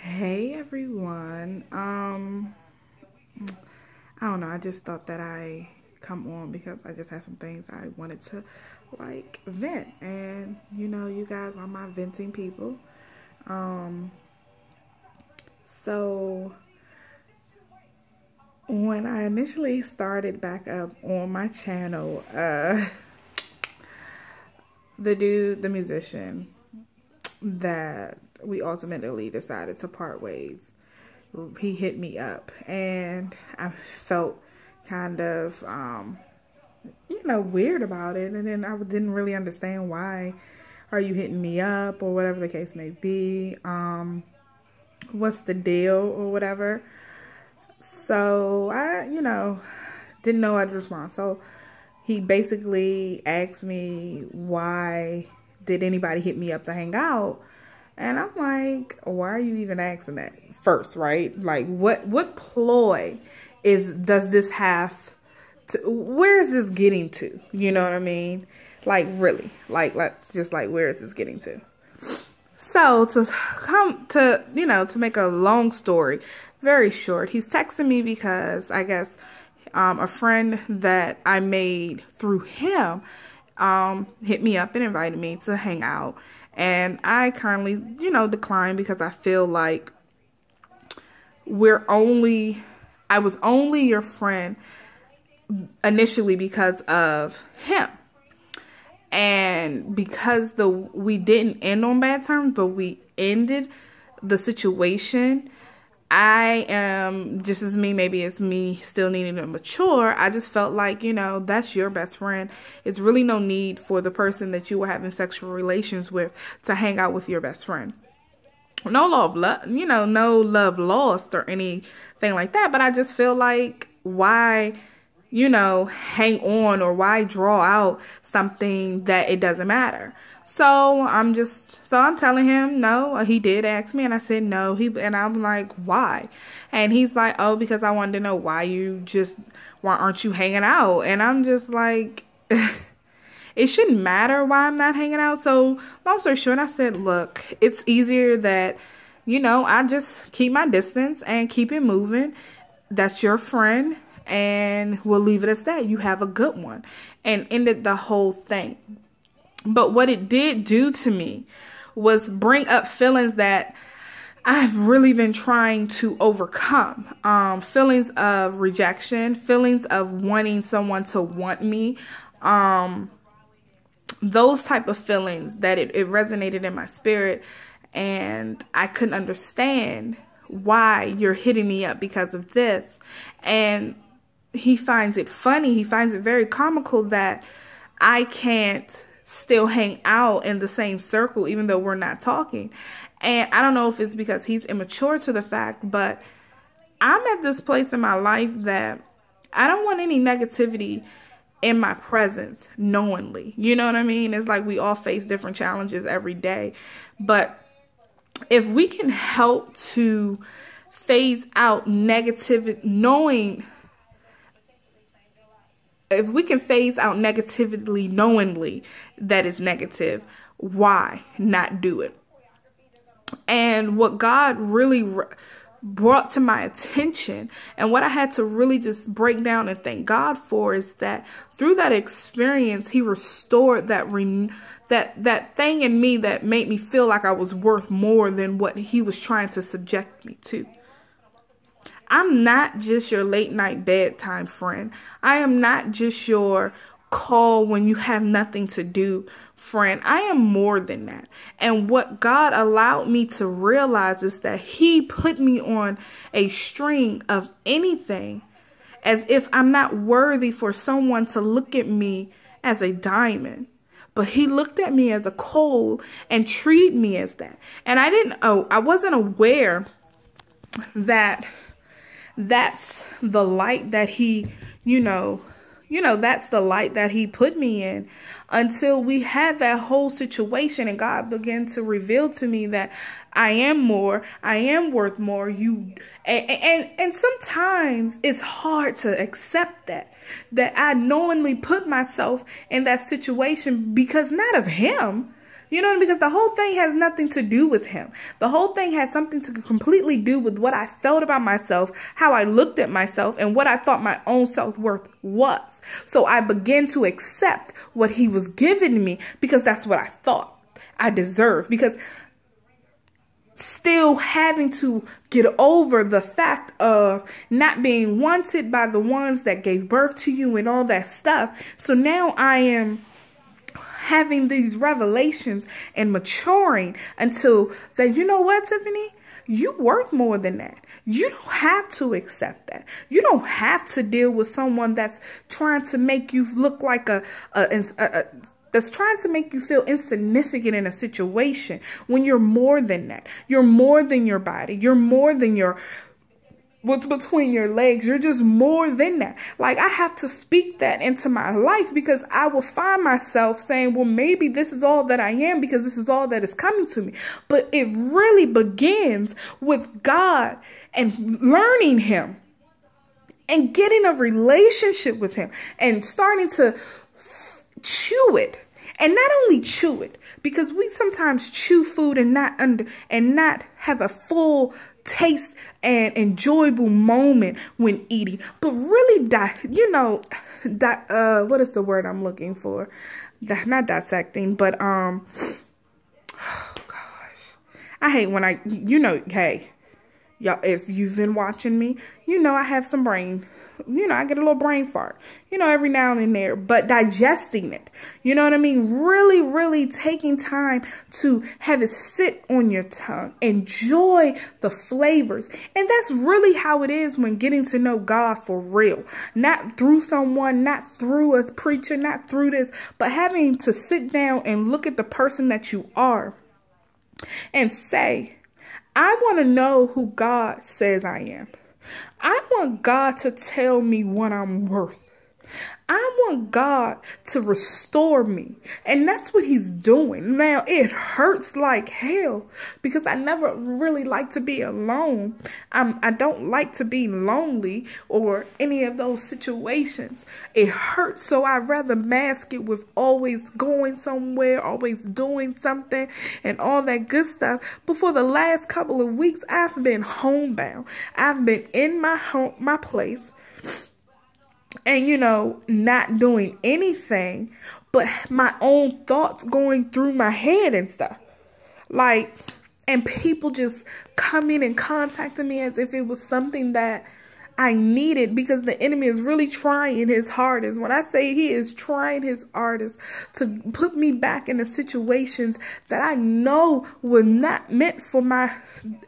Hey everyone. I don't know, I just thought that I come on because I just had some things I wanted to like vent, and you guys are my venting people. Um so when I initially started back up on my channel, the musician that we ultimately decided to part ways, he hit me up, and I felt kind of weird about it, and then I didn't really understand why are you hitting me up, or whatever the case may be. What's the deal or whatever. So I didn't know how to respond. So he basically asked me, why did anybody hit me up to hang out? And I'm like, why are you even asking that first, right? Like, what ploy does this have to, where is this getting to? You know what I mean? Like, really, let's just, where is this getting to? So to make a long story very short, he's texting me because I guess a friend that I made through him hit me up and invited me to hang out. And I kindly, declined, because I feel like I was only your friend initially because of him. And because we didn't end on bad terms, but we ended the situation, I am, just as me, maybe it's me still needing to mature, I just felt like, that's your best friend. It's really no need for the person that you were having sexual relations with to hang out with your best friend. No love, no love lost or anything like that. But I just feel like, why, hang on, or why draw out something that it doesn't matter? So I'm telling him no. He did ask me, and I said no. And I'm like, why? And he's like, oh, because I wanted to know why aren't you hanging out? And I'm just like, it shouldn't matter why I'm not hanging out. So long story short, I said, look, it's easier that, I just keep my distance and keep it moving. That's your friend, and we'll leave it as that. You have a good one. And ended the whole thing. But what it did do to me was bring up feelings that I've really been trying to overcome. Feelings of rejection, feelings of wanting someone to want me. Those type of feelings that it resonated in my spirit. And I couldn't understand why you're hitting me up because of this. And he finds it funny. He finds it very comical that I can't still hang out in the same circle even though we're not talking. And I don't know if it's because he's immature to the fact, but I'm at this place in my life that I don't want any negativity in my presence knowingly. You know what I mean? It's like we all face different challenges every day. But if we can help to phase out negativity, if we can phase out negativity knowingly that is negative, why not do it? And what God really brought to my attention, and what I had to really just break down and thank God for, is that through that experience, he restored that thing in me that made me feel like I was worth more than what he was trying to subject me to. I'm not just your late night bedtime friend. I am not just your call when you have nothing to do friend. I am more than that. And what God allowed me to realize is that he put me on a string of anything, as if I'm not worthy for someone to look at me as a diamond. But he looked at me as a coal and treated me as that. And I wasn't aware that that's the light that he, that's the light that he put me in, until we had that whole situation and God began to reveal to me that I am more, I am worth more. And sometimes it's hard to accept that I knowingly put myself in that situation because not of him, You know, because the whole thing has nothing to do with him. The whole thing has something to completely do with what I felt about myself, how I looked at myself, and what I thought my own self-worth was. So I began to accept what he was giving me because that's what I thought I deserved. Because still having to get over the fact of not being wanted by the ones that gave birth to you and all that stuff. So now I am having these revelations and maturing until that, you know what, Tiffany? You worth more than that. You don't have to accept that. You don't have to deal with someone that's trying to make you look like that's trying to make you feel insignificant in a situation when you're more than that. You're more than your body. You're more than what's between your legs. You're just more than that. Like, I have to speak that into my life because I will find myself saying, well, maybe this is all that I am because this is all that is coming to me. But it really begins with God and learning him and getting a relationship with him and starting to chew it. And not only chew it, because we sometimes chew food and not have a full taste and enjoyable moment when eating, but really what is the word I'm looking for? Not dissecting, but oh gosh, I hate when hey, y'all, if you've been watching me, I have some brain. I get a little brain fart, every now and then, but digesting it, you know what I mean? Really, really taking time to have it sit on your tongue, enjoy the flavors. And that's really how it is when getting to know God for real, not through someone, not through a preacher, not through this, but having to sit down and look at the person that you are and say, I want to know who God says I am. I want God to tell me what I'm worth. I want God to restore me. And that's what he's doing. Now, it hurts like hell because I never really like to be alone. I don't like to be lonely or any of those situations. It hurts, so I'd rather mask it with always going somewhere, always doing something, and all that good stuff. But for the last couple of weeks, I've been homebound. I've been in my place. And, not doing anything but my own thoughts going through my head and stuff. Like, and people just coming and contacting me as if it was something that I needed, because the enemy is really trying his hardest. When I say he is trying his hardest to put me back in the situations that I know were not meant for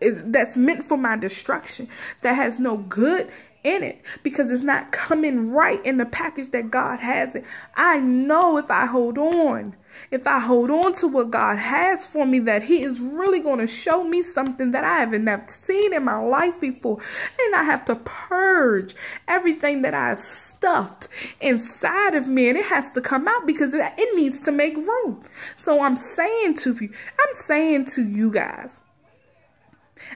that's meant for my destruction, that has no good in it, because it's not coming right in the package that God has it. I know if I hold on to what God has for me, that he is really going to show me something that I haven't never seen in my life before. And I have to purge everything that I've stuffed inside of me, and it has to come out because it needs to make room. So I'm saying to you guys,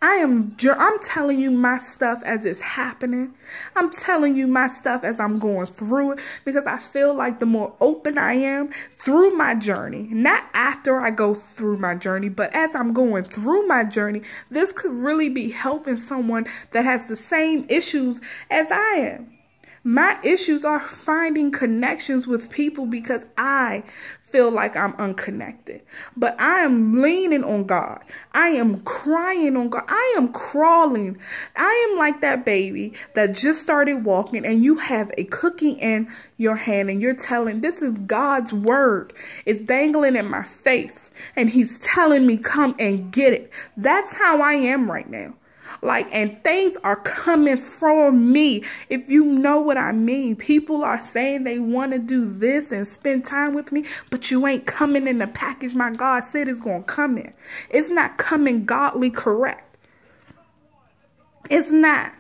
I'm telling you my stuff as it's happening. I'm telling you my stuff as I'm going through it, because I feel like the more open I am through my journey, not after I go through my journey, but as I'm going through my journey, this could really be helping someone that has the same issues as I am. My issues are finding connections with people because I feel like I'm unconnected. But I am leaning on God. I am crying on God. I am crawling. I am like that baby that just started walking, and you have a cookie in your hand and you're telling, this is God's word. It's dangling in my face and he's telling me, come and get it. That's how I am right now. And things are coming from me, if you know what I mean. People are saying they want to do this and spend time with me, but you ain't coming in the package my God said is going to come in. It's not coming godly correct. It's not.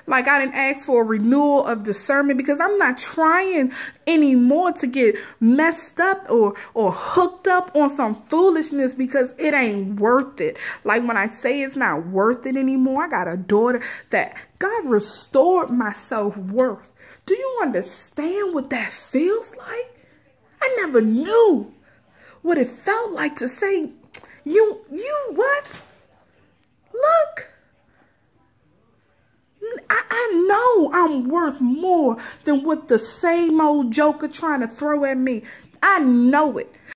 I didn't ask for a renewal of discernment, because I'm not trying anymore to get messed up or hooked up on some foolishness, because it ain't worth it. When I say it's not worth it anymore, I got a daughter that God restored my self-worth. Do you understand what that feels like? I never knew what it felt like to say, you what? Look. I know I'm worth more than what the same old joker trying to throw at me. I know it.